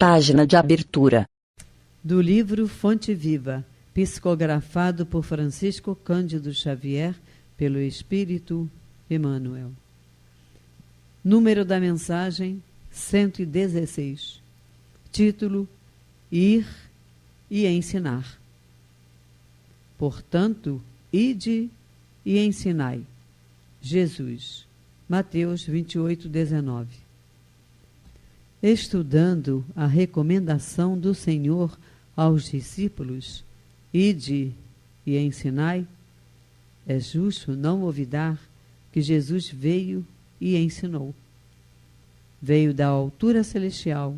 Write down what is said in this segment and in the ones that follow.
Página de abertura. Do livro Fonte Viva, psicografado por Francisco Cândido Xavier, pelo Espírito Emmanuel. Número da mensagem 116. Título: Ir e ensinar. Portanto, ide e ensinai. Jesus. Mateus 28:19. Estudando a recomendação do Senhor aos discípulos, ide e ensinai, é justo não olvidar que Jesus veio e ensinou. Veio da altura celestial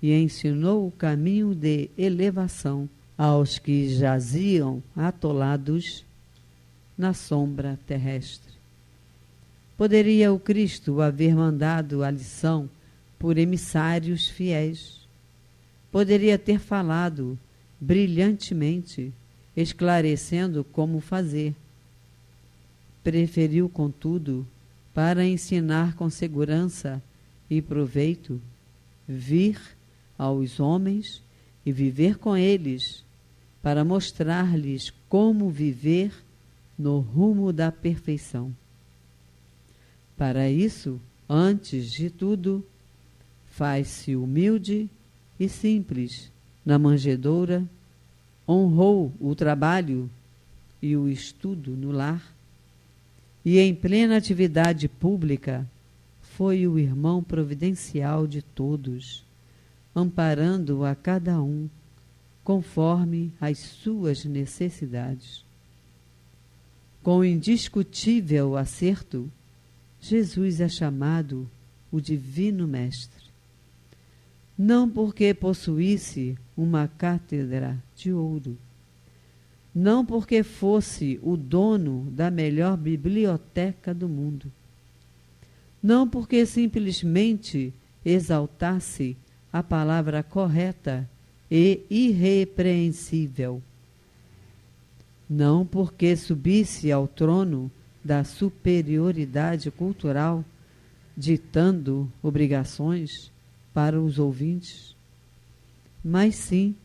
e ensinou o caminho de elevação aos que jaziam atolados na sombra terrestre. Poderia o Cristo haver mandado a lição por emissários fiéis. Poderia ter falado brilhantemente, esclarecendo como fazer. Preferiu, contudo, para ensinar com segurança e proveito, vir aos homens e viver com eles, para mostrar-lhes como viver no rumo da perfeição. Para isso, antes de tudo, faz-se humilde e simples na manjedoura, honrou o trabalho e o estudo no lar, e em plena atividade pública foi o irmão providencial de todos, amparando a cada um conforme as suas necessidades. Com indiscutível acerto, Jesus é chamado o Divino Mestre. Não porque possuísse uma cátedra de ouro, não porque fosse o dono da melhor biblioteca do mundo, não porque simplesmente exaltasse a palavra correta e irrepreensível, não porque subisse ao trono da superioridade cultural, ditando obrigações para os ouvintes, mas sim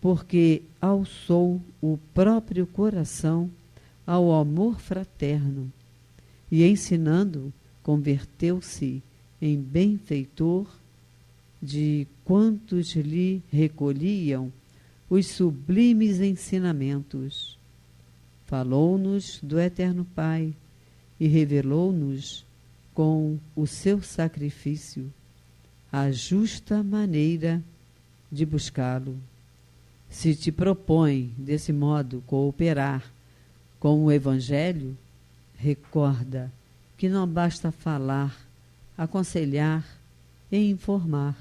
porque alçou o próprio coração ao amor fraterno e, ensinando, converteu-se em benfeitor de quantos lhe recolhiam os sublimes ensinamentos. Falou-nos do Eterno Pai e revelou-nos com o seu sacrifício a justa maneira de buscá-lo. Se te propõe, desse modo, cooperar com o Evangelho, recorda que não basta falar, aconselhar e informar.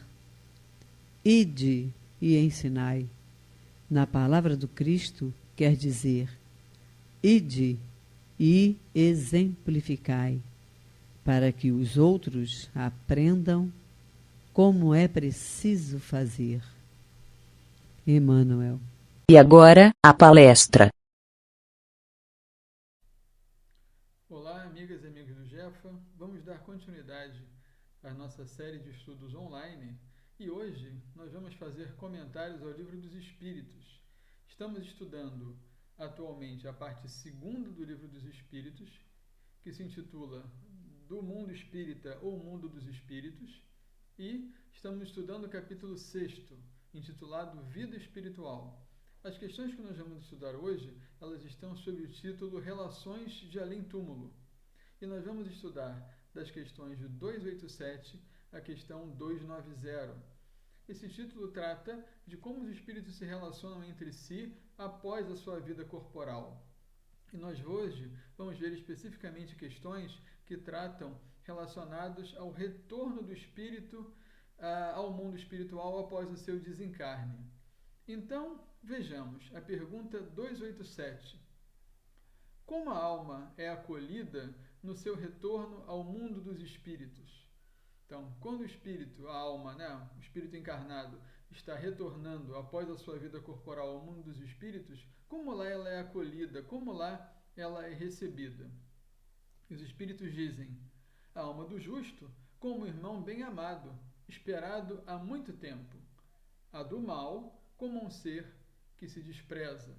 Ide e ensinai. Na palavra do Cristo, quer dizer, ide e exemplificai, para que os outros aprendam como é preciso fazer. Emmanuel. E agora, a palestra. Olá, amigas e amigos do Jefa. Vamos dar continuidade à nossa série de estudos online e hoje nós vamos fazer comentários ao Livro dos Espíritos. Estamos estudando atualmente a parte 2ª do Livro dos Espíritos, que se intitula Do Mundo Espírita ou Mundo dos Espíritos, e estamos estudando o capítulo 6º, intitulado Vida Espiritual. As questões que nós vamos estudar hoje, elas estão sob o título Relações de Além-Túmulo. E nós vamos estudar das questões de 287 à questão 290. Esse título trata de como os espíritos se relacionam entre si após a sua vida corporal. E nós hoje vamos ver especificamente questões que tratam relacionados ao retorno do espírito ao mundo espiritual após o seu desencarne. Então, vejamos a pergunta 287. Como a alma é acolhida no seu retorno ao mundo dos espíritos? Então, quando o espírito, a alma, o espírito encarnado, está retornando após a sua vida corporal ao mundo dos espíritos, como lá ela é acolhida, como lá ela é recebida? Os espíritos dizem: a alma do justo, como irmão bem amado, esperado há muito tempo, a do mal como um ser que se despreza.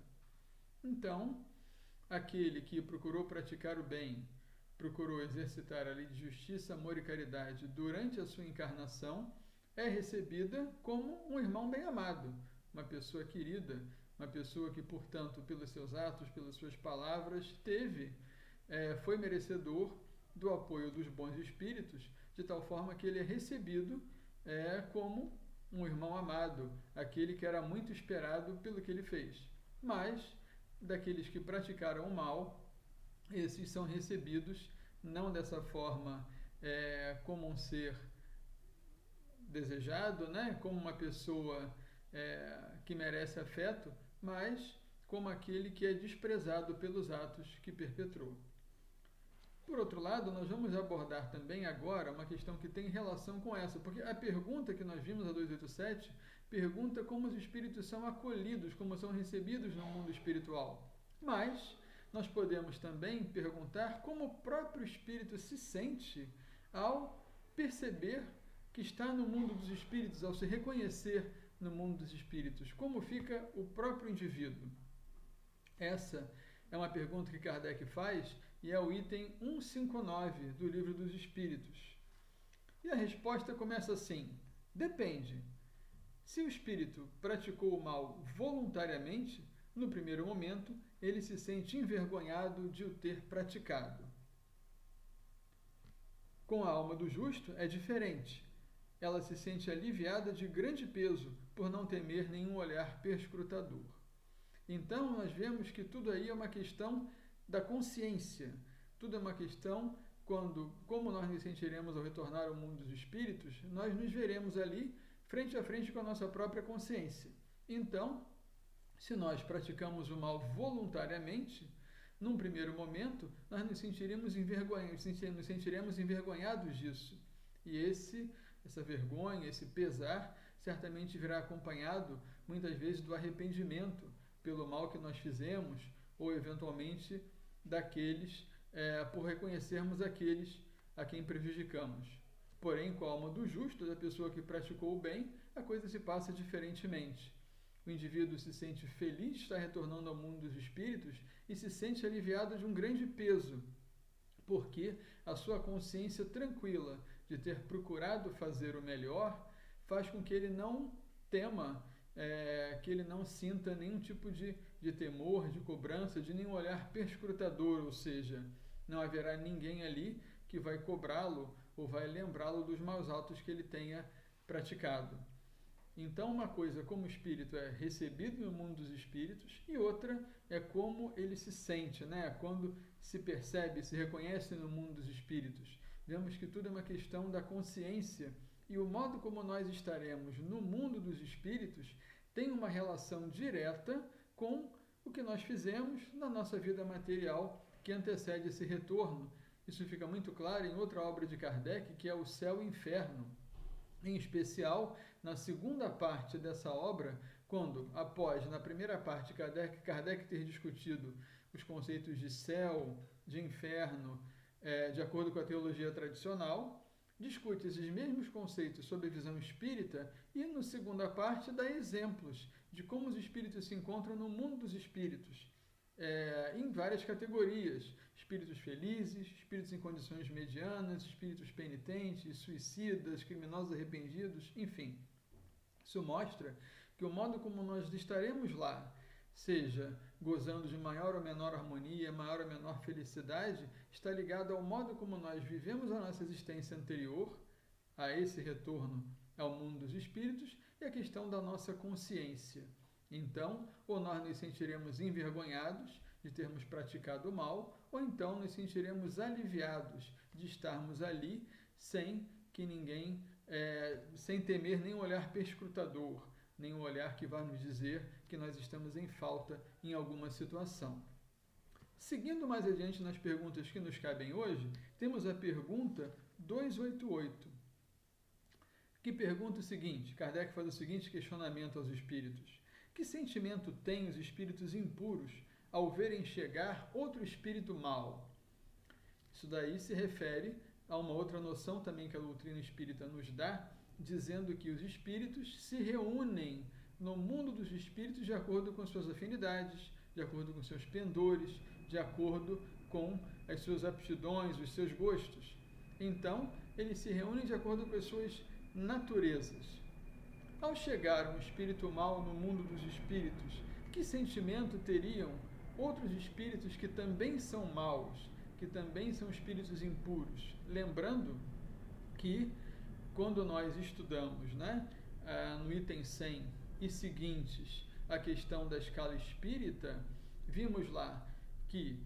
Então, aquele que procurou praticar o bem, procurou exercitar a lei de justiça, amor e caridade durante a sua encarnação, é recebida como um irmão bem-amado, uma pessoa querida, uma pessoa que, portanto, pelos seus atos, pelas suas palavras, foi merecedor do apoio dos bons espíritos, de tal forma que ele é recebido como um irmão amado, aquele que era muito esperado pelo que ele fez. Mas, daqueles que praticaram o mal, esses são recebidos não dessa forma como um ser desejado, né? Como uma pessoa que merece afeto, mas como aquele que é desprezado pelos atos que perpetrou. Por outro lado, nós vamos abordar também agora uma questão que tem relação com essa, porque a pergunta que nós vimos, a 287, pergunta como os espíritos são acolhidos, como são recebidos no mundo espiritual. Mas nós podemos também perguntar como o próprio espírito se sente ao perceber que está no mundo dos espíritos, ao se reconhecer no mundo dos espíritos. Como fica o próprio indivíduo? Essa é uma pergunta que Kardec faz e é o item 159 do Livro dos Espíritos. E a resposta começa assim: depende. Se o espírito praticou o mal voluntariamente, no primeiro momento, ele se sente envergonhado de o ter praticado. Com a alma do justo é diferente. Ela se sente aliviada de grande peso por não temer nenhum olhar perscrutador. Então, nós vemos que tudo aí é uma questão da consciência. Tudo é uma questão como nós nos sentiremos ao retornar ao mundo dos espíritos, nós nos veremos ali frente a frente com a nossa própria consciência. Então, se nós praticamos o mal voluntariamente, num primeiro momento, nós nos sentiremos envergonhados disso. E essa vergonha, esse pesar, certamente virá acompanhado, muitas vezes, do arrependimento pelo mal que nós fizemos, ou, eventualmente, por reconhecermos aqueles a quem prejudicamos. Porém, com a alma do justo, da pessoa que praticou o bem, a coisa se passa diferentemente. O indivíduo se sente feliz de estar retornando ao mundo dos espíritos e se sente aliviado de um grande peso, porque a sua consciência tranquila de ter procurado fazer o melhor faz com que ele não tema, que ele não sinta nenhum tipo de temor, de cobrança, de nenhum olhar perscrutador, ou seja, não haverá ninguém ali que vai cobrá-lo ou vai lembrá-lo dos maus atos que ele tenha praticado. Então, uma coisa como o espírito é recebido no mundo dos espíritos e outra é como ele se sente, né? Quando se percebe, se reconhece no mundo dos espíritos. Vemos que tudo é uma questão da consciência e o modo como nós estaremos no mundo dos espíritos tem uma relação direta com o que nós fizemos na nossa vida material que antecede esse retorno. Isso fica muito claro em outra obra de Kardec, que é o Céu e Inferno. Em especial, na segunda parte dessa obra, quando, na primeira parte, Kardec ter discutido os conceitos de céu, de inferno, de acordo com a teologia tradicional, discute esses mesmos conceitos sob a visão espírita e, na segunda parte, dá exemplos de como os espíritos se encontram no mundo dos espíritos, em várias categorias: espíritos felizes, espíritos em condições medianas, espíritos penitentes, suicidas, criminosos arrependidos, enfim. Isso mostra que o modo como nós estaremos lá, seja gozando de maior ou menor harmonia, maior ou menor felicidade, está ligado ao modo como nós vivemos a nossa existência anterior a esse retorno ao mundo dos espíritos e a questão da nossa consciência. Então, ou nós nos sentiremos envergonhados de termos praticado o mal, ou então nos sentiremos aliviados de estarmos ali sem temer nenhum olhar perscrutador, nenhum olhar que vá nos dizer que nós estamos em falta em alguma situação. Seguindo mais adiante nas perguntas que nos cabem hoje, temos a pergunta 288, que pergunta o seguinte: Kardec faz o seguinte questionamento aos espíritos: que sentimento têm os espíritos impuros ao verem chegar outro espírito mau? Isso daí se refere a uma outra noção também que a doutrina espírita nos dá, dizendo que os espíritos se reúnem no mundo dos espíritos de acordo com suas afinidades, de acordo com seus pendores, de acordo com as suas aptidões, os seus gostos. Então, eles se reúnem de acordo com as suas naturezas. Ao chegar um espírito mau no mundo dos espíritos, que sentimento teriam outros espíritos que também são maus, que também são espíritos impuros? Lembrando que, quando nós estudamos, no item 100 e seguintes, a questão da escala espírita, vimos lá que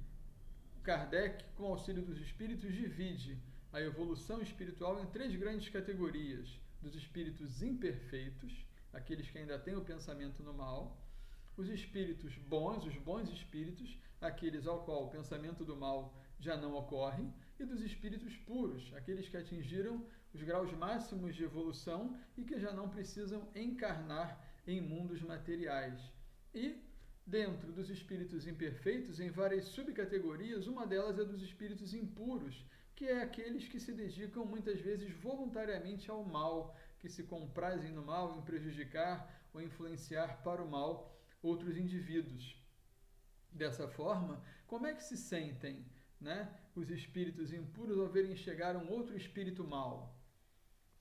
Kardec, com o auxílio dos espíritos, divide a evolução espiritual em 3 grandes categorias: dos espíritos imperfeitos, aqueles que ainda têm o pensamento no mal; os espíritos bons, os bons espíritos, aqueles ao qual o pensamento do mal já não ocorre; e dos espíritos puros, aqueles que atingiram os graus máximos de evolução e que já não precisam encarnar em mundos materiais. E, dentro dos espíritos imperfeitos, em várias subcategorias, uma delas é dos espíritos impuros, que é aqueles que se dedicam muitas vezes voluntariamente ao mal, que se comprazem no mal, em prejudicar ou influenciar para o mal outros indivíduos. Dessa forma, como é que se sentem, os espíritos impuros ao verem chegar um outro espírito mau?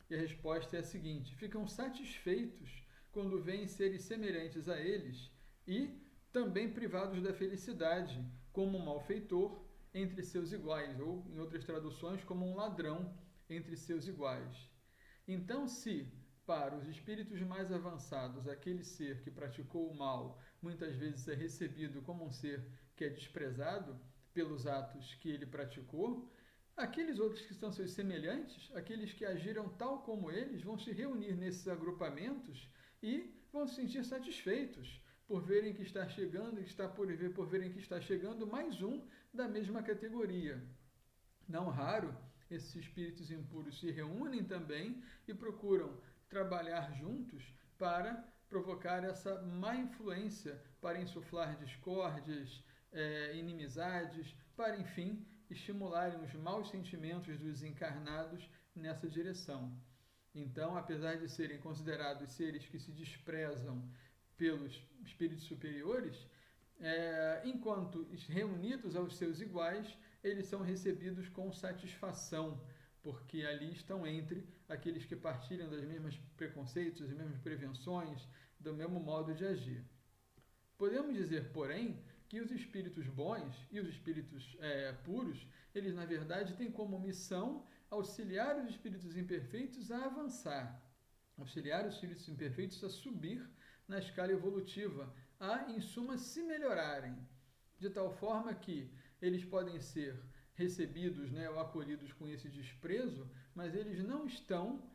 E a resposta é a seguinte: ficam satisfeitos quando veem seres semelhantes a eles e também privados da felicidade, como um malfeitor entre seus iguais, ou, em outras traduções, como um ladrão entre seus iguais. Então, se, para os espíritos mais avançados, aquele ser que praticou o mal muitas vezes é recebido como um ser que é desprezado pelos atos que ele praticou, aqueles outros que são seus semelhantes, aqueles que agiram tal como eles, vão se reunir nesses agrupamentos e vão se sentir satisfeitos por verem que está chegando, por verem que está chegando mais um da mesma categoria. Não raro, esses espíritos impuros se reúnem também e procuram trabalhar juntos para provocar essa má influência, para insuflar discórdias, inimizades, para, enfim, estimularem os maus sentimentos dos encarnados nessa direção. Então, apesar de serem considerados seres que se desprezam pelos espíritos superiores, enquanto reunidos aos seus iguais, eles são recebidos com satisfação, porque ali estão entre aqueles que partilham dos mesmos preconceitos, das mesmas prevenções, do mesmo modo de agir. Podemos dizer, porém, que os espíritos bons e os espíritos puros, eles na verdade têm como missão auxiliar os espíritos imperfeitos a avançar, auxiliar os espíritos imperfeitos a subir na escala evolutiva, a, em suma, se melhorarem, de tal forma que eles podem ser recebidos, ou acolhidos com esse desprezo, mas eles não estão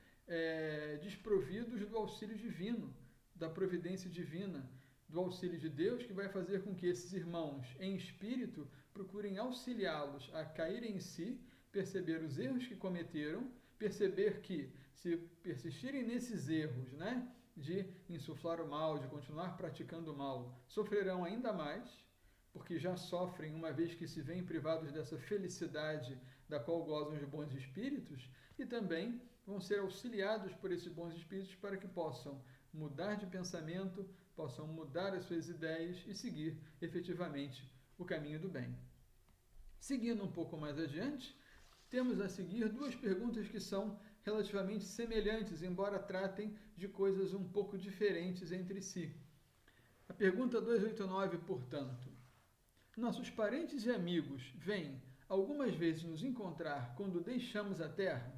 desprovidos do auxílio divino, da providência divina, do auxílio de Deus, que vai fazer com que esses irmãos em espírito procurem auxiliá-los a caírem em si, perceber os erros que cometeram, perceber que, se persistirem nesses erros, de insuflar o mal, de continuar praticando o mal, sofrerão ainda mais, porque já sofrem uma vez que se veem privados dessa felicidade da qual gozam os bons espíritos, e também vão ser auxiliados por esses bons espíritos para que possam mudar de pensamento, possam mudar as suas ideias e seguir efetivamente o caminho do bem. Seguindo um pouco mais adiante, temos a seguir 2 perguntas que são relativamente semelhantes, embora tratem de coisas um pouco diferentes entre si. A pergunta 289, portanto: nossos parentes e amigos vêm algumas vezes nos encontrar quando deixamos a Terra?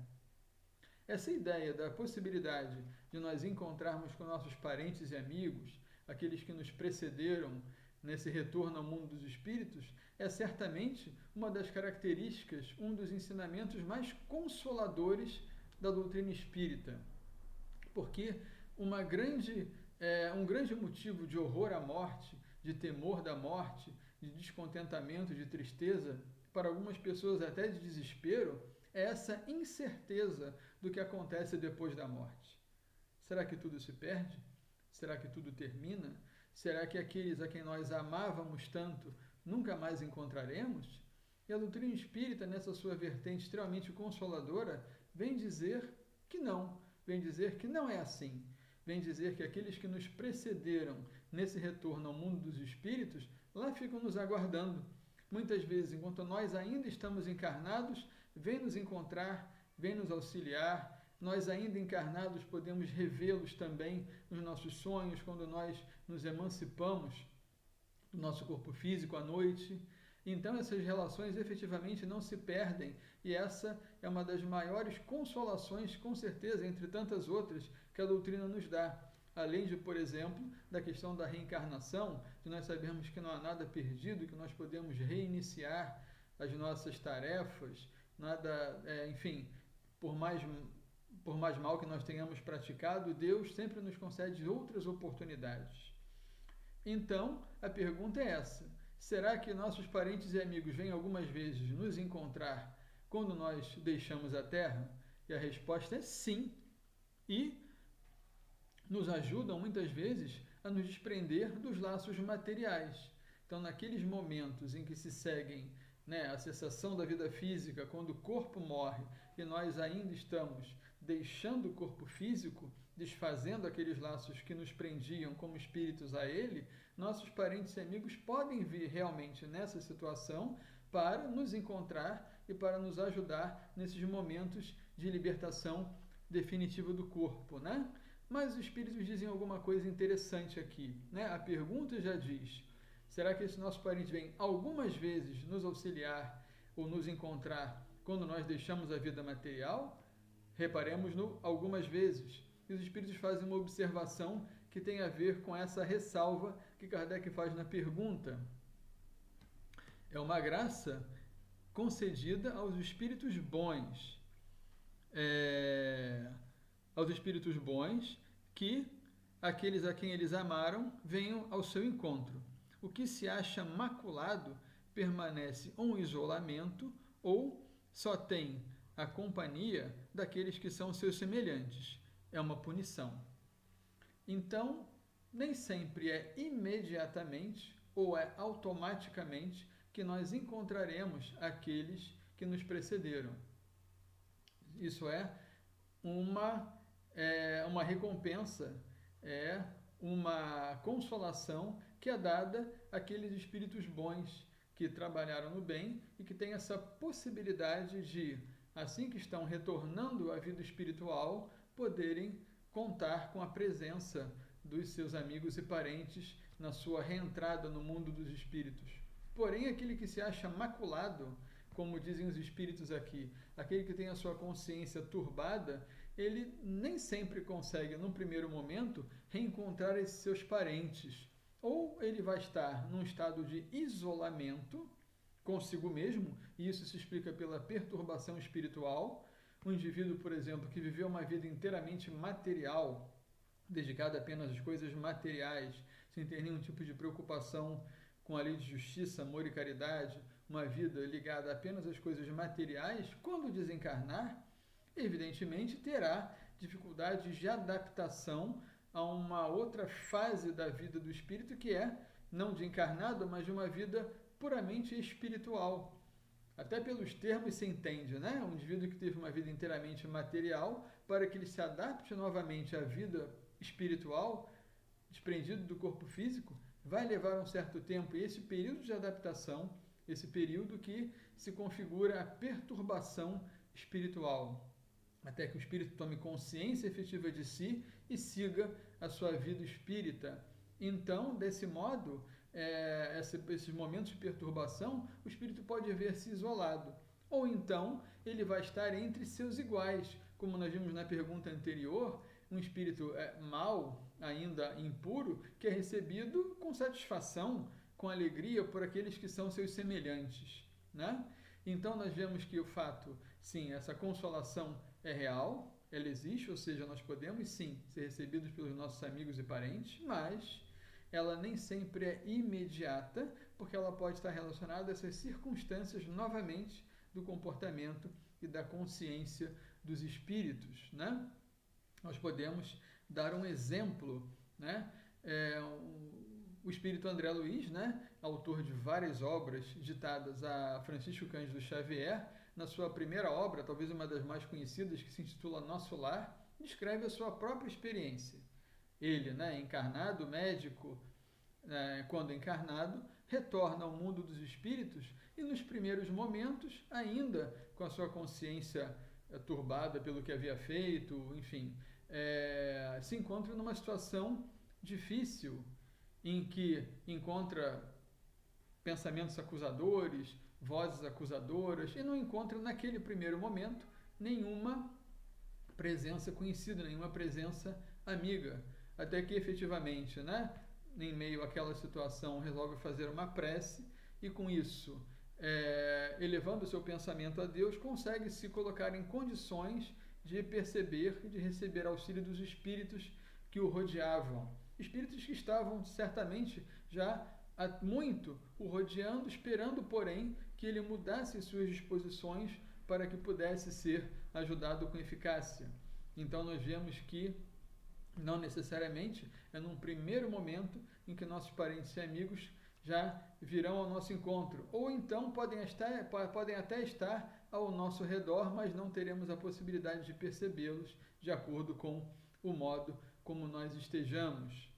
Essa ideia da possibilidade de nós encontrarmos com nossos parentes e amigos, aqueles que nos precederam nesse retorno ao mundo dos espíritos, é certamente uma das características, um dos ensinamentos mais consoladores da doutrina espírita. Porque um grande motivo de horror à morte, de temor da morte, de descontentamento, de tristeza, para algumas pessoas até de desespero, é essa incerteza do que acontece depois da morte. Será que tudo se perde? Será que tudo termina? Será que aqueles a quem nós amávamos tanto nunca mais encontraremos? E a doutrina espírita, nessa sua vertente extremamente consoladora, vem dizer que não, vem dizer que não é assim. Vem dizer que aqueles que nos precederam nesse retorno ao mundo dos espíritos, lá ficam nos aguardando. Muitas vezes, enquanto nós ainda estamos encarnados, vem nos encontrar, vem nos auxiliar. Nós ainda encarnados podemos revê-los também nos nossos sonhos, quando nós nos emancipamos do nosso corpo físico à noite. Então essas relações efetivamente não se perdem, e essa é uma das maiores consolações, com certeza, entre tantas outras, que a doutrina nos dá. Além de, por exemplo, da questão da reencarnação, de nós sabermos que não há nada perdido, que nós podemos reiniciar as nossas tarefas, nada, enfim, por mais mal que nós tenhamos praticado, Deus sempre nos concede outras oportunidades. Então, a pergunta é essa: será que nossos parentes e amigos vêm algumas vezes nos encontrar quando nós deixamos a Terra? E a resposta é sim. E nos ajudam muitas vezes a nos desprender dos laços materiais. Então, naqueles momentos em que se seguem, a cessação da vida física, quando o corpo morre e nós ainda estamos deixando o corpo físico, desfazendo aqueles laços que nos prendiam como espíritos a ele, nossos parentes e amigos podem vir realmente nessa situação para nos encontrar e para nos ajudar nesses momentos de libertação definitiva do corpo, Mas os espíritos dizem alguma coisa interessante aqui, A pergunta já diz: será que esse nosso parente vem algumas vezes nos auxiliar ou nos encontrar quando nós deixamos a vida material? Reparemos no algumas vezes. E os espíritos fazem uma observação que tem a ver com essa ressalva que Kardec faz na pergunta. É uma graça concedida aos espíritos bons. Aos espíritos bons, que aqueles a quem eles amaram venham ao seu encontro. O que se acha maculado permanece em isolamento ou só tem a companhia daqueles que são seus semelhantes. É uma punição. Então, nem sempre é imediatamente ou é automaticamente que nós encontraremos aqueles que nos precederam. Isso é uma recompensa, uma consolação que é dada àqueles espíritos bons que trabalharam no bem e que têm essa possibilidade de, assim que estão retornando à vida espiritual, poderem contar com a presença dos seus amigos e parentes na sua reentrada no mundo dos espíritos. Porém, aquele que se acha maculado, como dizem os espíritos aqui, aquele que tem a sua consciência turbada, ele nem sempre consegue, num primeiro momento, reencontrar esses seus parentes. Ou ele vai estar num estado de isolamento consigo mesmo, e isso se explica pela perturbação espiritual. Um indivíduo, por exemplo, que viveu uma vida inteiramente material, dedicada apenas às coisas materiais, sem ter nenhum tipo de preocupação com a lei de justiça, amor e caridade, uma vida ligada apenas às coisas materiais, quando desencarnar, evidentemente terá dificuldades de adaptação a uma outra fase da vida do espírito, que é, não de encarnado, mas de uma vida puramente espiritual. Até pelos termos se entende, Um indivíduo que teve uma vida inteiramente material, para que ele se adapte novamente à vida espiritual, desprendido do corpo físico, vai levar um certo tempo. E esse período de adaptação, esse período que se configura a perturbação espiritual, até que o espírito tome consciência efetiva de si e siga a sua vida espírita. Então, desse modo, esses momentos de perturbação, o espírito pode ver-se isolado. Ou então, ele vai estar entre seus iguais, como nós vimos na pergunta anterior, um espírito mau, ainda impuro, que é recebido com satisfação, com alegria por aqueles que são seus semelhantes, Então, nós vemos que o fato, sim, essa consolação é real, ela existe, ou seja, nós podemos, sim, ser recebidos pelos nossos amigos e parentes, mas ela nem sempre é imediata, porque ela pode estar relacionada a essas circunstâncias, novamente, do comportamento e da consciência dos espíritos, Nós podemos dar um exemplo, o espírito André Luiz, autor de várias obras ditadas a Francisco Cândido Xavier, na sua primeira obra, talvez uma das mais conhecidas, que se intitula Nosso Lar, descreve a sua própria experiência. Ele, encarnado, médico, quando encarnado, retorna ao mundo dos espíritos e nos primeiros momentos, ainda com a sua consciência turbada pelo que havia feito, enfim, se encontra numa situação difícil em que encontra pensamentos acusadores, vozes acusadoras, e não encontra naquele primeiro momento nenhuma presença conhecida, nenhuma presença amiga, até que efetivamente, em meio àquela situação, resolve fazer uma prece e com isso, elevando o seu pensamento a Deus, consegue se colocar em condições de perceber e de receber auxílio dos espíritos que o rodeavam. Espíritos que estavam certamente já há muito o rodeando, esperando, porém, que ele mudasse suas disposições para que pudesse ser ajudado com eficácia. Então nós vemos que não necessariamente é num primeiro momento em que nossos parentes e amigos já virão ao nosso encontro, ou então podem até estar ao nosso redor, mas não teremos a possibilidade de percebê-los de acordo com o modo como nós estejamos,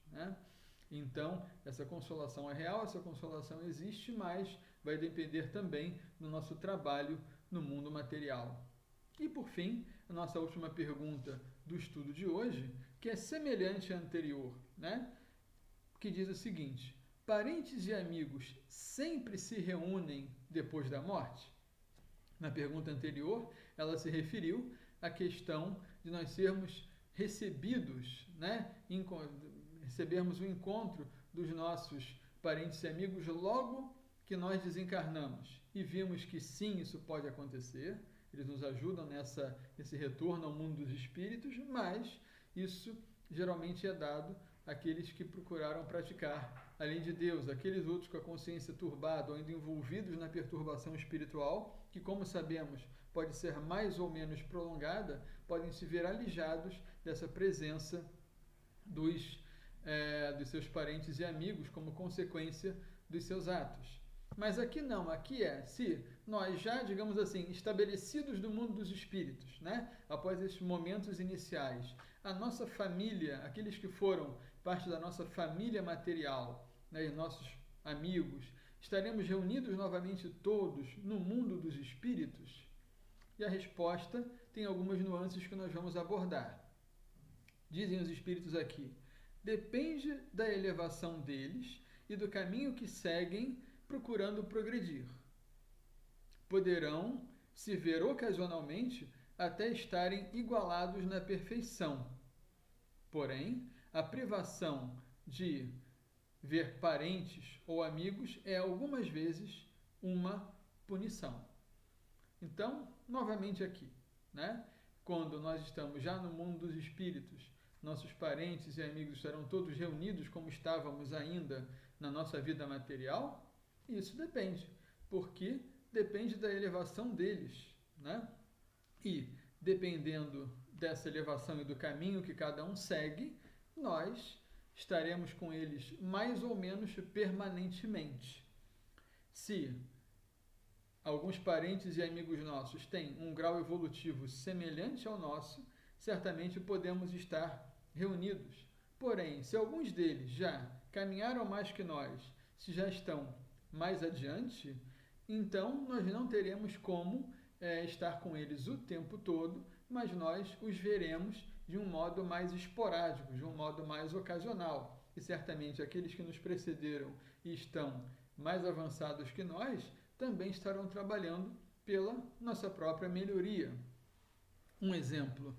Então, essa consolação é real, essa consolação existe, mas vai depender também do nosso trabalho no mundo material. E, por fim, a nossa última pergunta do estudo de hoje, que é semelhante à anterior, que diz o seguinte: parentes e amigos sempre se reúnem depois da morte? Na pergunta anterior, ela se referiu à questão de nós sermos recebidos, recebermos o encontro dos nossos parentes e amigos logo que nós desencarnamos. E vimos que sim, isso pode acontecer, eles nos ajudam nesse retorno ao mundo dos espíritos, mas isso geralmente é dado àqueles que procuraram praticar, além de Deus, aqueles outros com a consciência turbada ou ainda envolvidos na perturbação espiritual, que, como sabemos, pode ser mais ou menos prolongada, podem se ver alijados dessa presença dos seus parentes e amigos como consequência dos seus atos. Mas aqui não, aqui se nós já, digamos assim, estabelecidos no mundo dos espíritos, após esses momentos iniciais, a nossa família, aqueles que foram parte da nossa família material, e nossos amigos, estaremos reunidos novamente todos no mundo dos espíritos? E a resposta tem algumas nuances que nós vamos abordar. Dizem os espíritos aqui: depende da elevação deles e do caminho que seguem procurando progredir. Poderão se ver ocasionalmente até estarem igualados na perfeição. Porém, a privação de ver parentes ou amigos é algumas vezes uma punição. Então, novamente aqui, quando nós estamos já no mundo dos espíritos, nossos parentes e amigos estarão todos reunidos como estávamos ainda na nossa vida material? Isso depende, porque depende da elevação deles, E, dependendo dessa elevação e do caminho que cada um segue, nós estaremos com eles mais ou menos permanentemente. Se alguns parentes e amigos nossos têm um grau evolutivo semelhante ao nosso, certamente podemos estar reunidos. Porém, se alguns deles já caminharam mais que nós, se já estão mais adiante, então nós não teremos como estar com eles o tempo todo, mas nós os veremos de um modo mais esporádico, de um modo mais ocasional. E certamente aqueles que nos precederam e estão mais avançados que nós também estarão trabalhando pela nossa própria melhoria. Um exemplo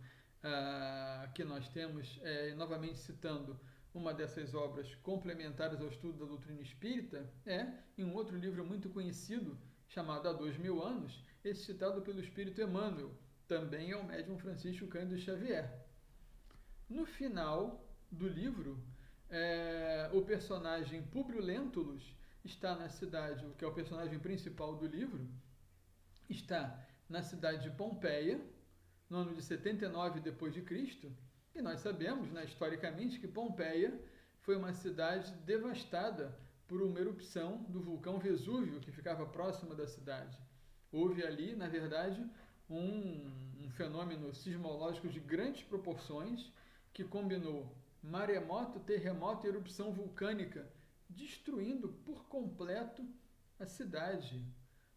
que nós temos, novamente citando uma dessas obras complementares ao estudo da doutrina espírita, em um outro livro muito conhecido, chamado Há 2000 Anos, esse citado pelo Espírito Emmanuel, também é o médium Francisco Cândido Xavier. No final do livro, o personagem Públio Lentulus está na cidade, que é o personagem principal do livro, está na cidade de Pompeia, no ano de 79 d.C., e nós sabemos, historicamente, que Pompeia foi uma cidade devastada por uma erupção do vulcão Vesúvio, que ficava próximo da cidade. Houve ali, na verdade, um fenômeno sismológico de grandes proporções que combinou maremoto, terremoto e erupção vulcânica, destruindo por completo a cidade.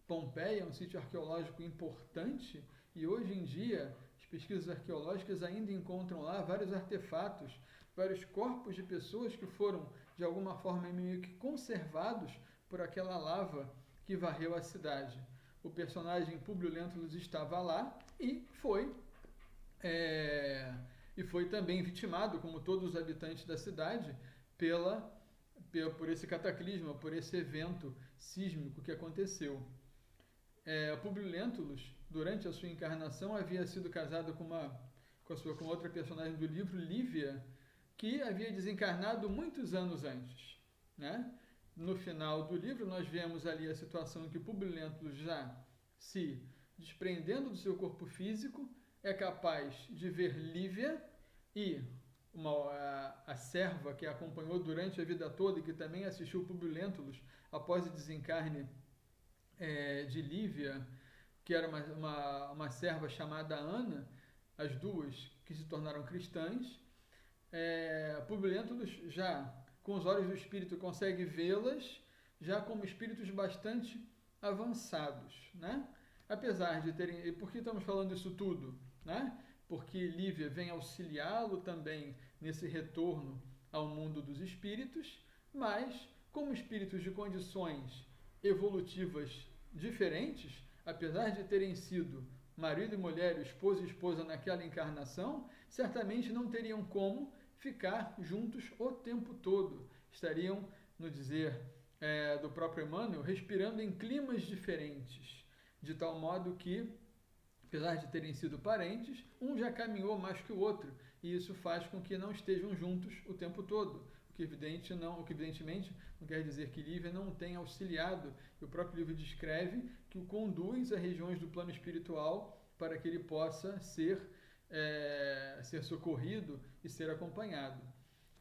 Pompeia é um sítio arqueológico importante e hoje em dia as pesquisas arqueológicas ainda encontram lá vários artefatos, vários corpos de pessoas que foram de alguma forma meio que conservados por aquela lava que varreu a cidade. O personagem Públio Lentulus estava lá e foi também vitimado, como todos os habitantes da cidade, por esse cataclisma, por esse evento sísmico que aconteceu. Públio Lentulus, durante a sua encarnação, havia sido casado com outra personagem do livro, Lívia, que havia desencarnado muitos anos antes, né? No final do livro, nós vemos ali a situação em que Públio Lentulus, já se desprendendo do seu corpo físico, é capaz de ver Lívia e a serva que a acompanhou durante a vida toda e que também assistiu Públio Lentulus após o desencarne de Lívia, que era uma serva chamada Ana, as duas que se tornaram cristãs. Públio Lentulus, já com os olhos do espírito, consegue vê-las já como espíritos bastante avançados, né? Apesar de terem... E por que estamos falando isso tudo, né? Porque Lívia vem auxiliá-lo também nesse retorno ao mundo dos espíritos, mas como espíritos de condições evolutivas diferentes, apesar de terem sido marido e mulher, esposo e esposa naquela encarnação, certamente não teriam como ficar juntos o tempo todo. Estariam, no dizer do próprio Emmanuel, respirando em climas diferentes, de tal modo que, apesar de terem sido parentes, um já caminhou mais que o outro, e isso faz com que não estejam juntos o tempo todo, o que evidentemente não quer dizer que Lívia não tenha auxiliado, e o próprio livro descreve que o conduz a regiões do plano espiritual para que ele possa ser socorrido e ser acompanhado.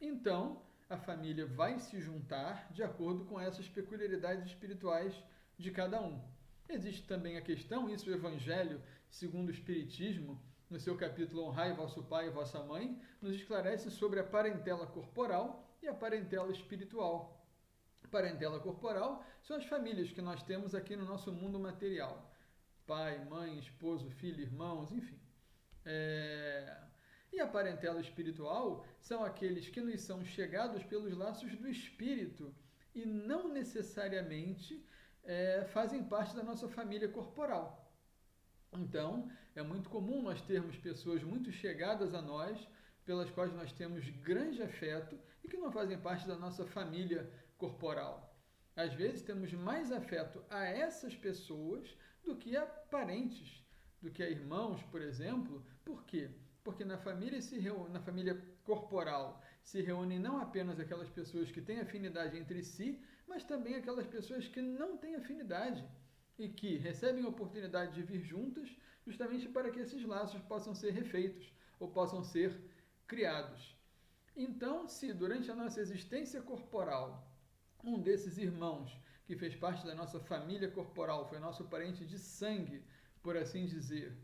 Então, a família vai se juntar de acordo com essas peculiaridades espirituais de cada um. Existe também a questão, isso o Evangelho, segundo o Espiritismo, no seu capítulo Honrai vosso pai e vossa mãe, nos esclarece sobre a parentela corporal e a parentela espiritual. A parentela corporal são as famílias que nós temos aqui no nosso mundo material. Pai, mãe, esposo, filho, irmãos, enfim. E a parentela espiritual são aqueles que nos são chegados pelos laços do espírito e não necessariamente fazem parte da nossa família corporal. Então, é muito comum nós termos pessoas muito chegadas a nós, pelas quais nós temos grande afeto e que não fazem parte da nossa família corporal. Às vezes temos mais afeto a essas pessoas do que a parentes, do que a irmãos, por exemplo. Por quê? Porque na família corporal se reúnem não apenas aquelas pessoas que têm afinidade entre si, mas também aquelas pessoas que não têm afinidade e que recebem a oportunidade de vir juntas justamente para que esses laços possam ser refeitos ou possam ser criados. Então, se durante a nossa existência corporal, um desses irmãos que fez parte da nossa família corporal, foi nosso parente de sangue, por assim dizer,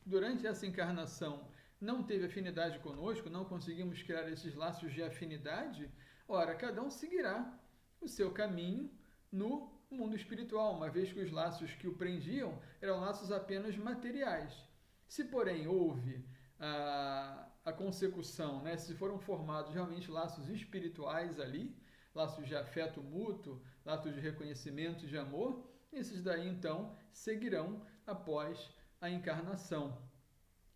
durante essa encarnação não teve afinidade conosco, não conseguimos criar esses laços de afinidade, ora, cada um seguirá o seu caminho no mundo espiritual, uma vez que os laços que o prendiam eram laços apenas materiais. Se, porém, houve a consecução, né, se foram formados realmente laços espirituais ali, laços de afeto mútuo, laços de reconhecimento e de amor, esses daí, então, seguirão após a encarnação.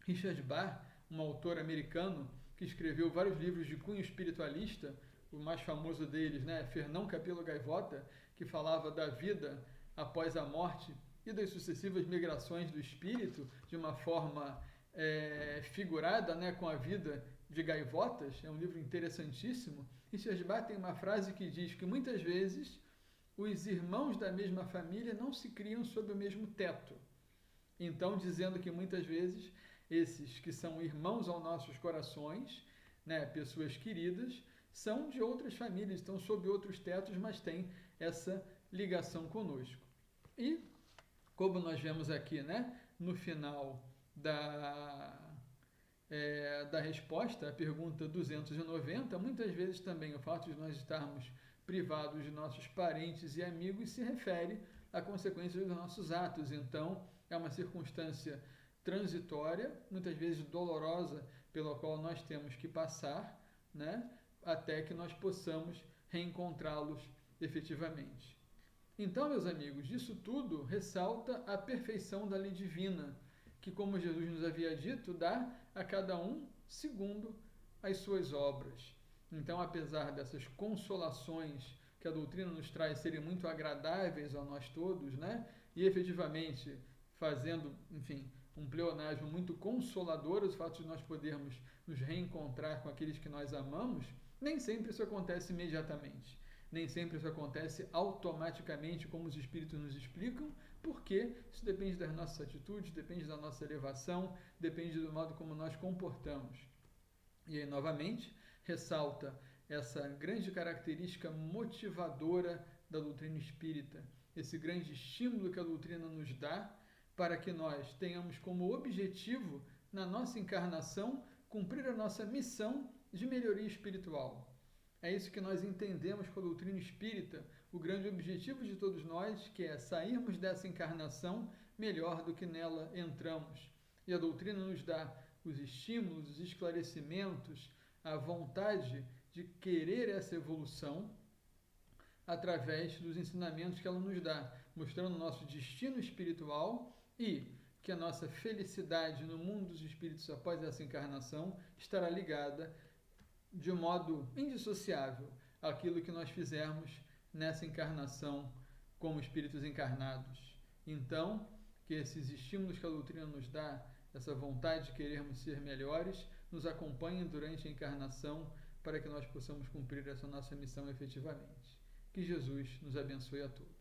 Richard Bach, um autor americano que escreveu vários livros de cunho espiritualista, o mais famoso deles, né, Fernão Capelo Gaivota, que falava da vida após a morte e das sucessivas migrações do espírito de uma forma figurada, né, com a vida de gaivotas. É um livro interessantíssimo. Richard Bach tem uma frase que diz que muitas vezes os irmãos da mesma família não se criam sob o mesmo teto. Então, dizendo que muitas vezes esses que são irmãos aos nossos corações, né, pessoas queridas, são de outras famílias, estão sob outros tetos, mas têm essa ligação conosco. E, como nós vemos aqui, né, no final da resposta à pergunta 290, muitas vezes também o fato de nós estarmos privados de nossos parentes e amigos se refere à consequência dos nossos atos. Então, é uma circunstância transitória, muitas vezes dolorosa, pela qual nós temos que passar, né, até que nós possamos reencontrá-los efetivamente. Então, meus amigos, disso tudo ressalta a perfeição da lei divina, que, como Jesus nos havia dito, dá a cada um segundo as suas obras. Então, apesar dessas consolações que a doutrina nos traz serem muito agradáveis a nós todos, né? E efetivamente fazendo, enfim, um pleonasmo muito consolador, o fato de nós podermos nos reencontrar com aqueles que nós amamos, nem sempre isso acontece imediatamente. Nem sempre isso acontece automaticamente, como os Espíritos nos explicam, porque isso depende das nossas atitudes, depende da nossa elevação, depende do modo como nós comportamos. E aí, novamente, ressalta essa grande característica motivadora da doutrina espírita, esse grande estímulo que a doutrina nos dá para que nós tenhamos como objetivo, na nossa encarnação, cumprir a nossa missão de melhoria espiritual. É isso que nós entendemos com a doutrina espírita, o grande objetivo de todos nós, que é sairmos dessa encarnação melhor do que nela entramos. E a doutrina nos dá os estímulos, os esclarecimentos, a vontade de querer essa evolução através dos ensinamentos que ela nos dá, mostrando o nosso destino espiritual e que a nossa felicidade no mundo dos espíritos após essa encarnação estará ligada de modo indissociável àquilo que nós fizermos nessa encarnação como espíritos encarnados. Então, que esses estímulos que a doutrina nos dá, essa vontade de querermos ser melhores, nos acompanhem durante a encarnação para que nós possamos cumprir essa nossa missão efetivamente. Que Jesus nos abençoe a todos.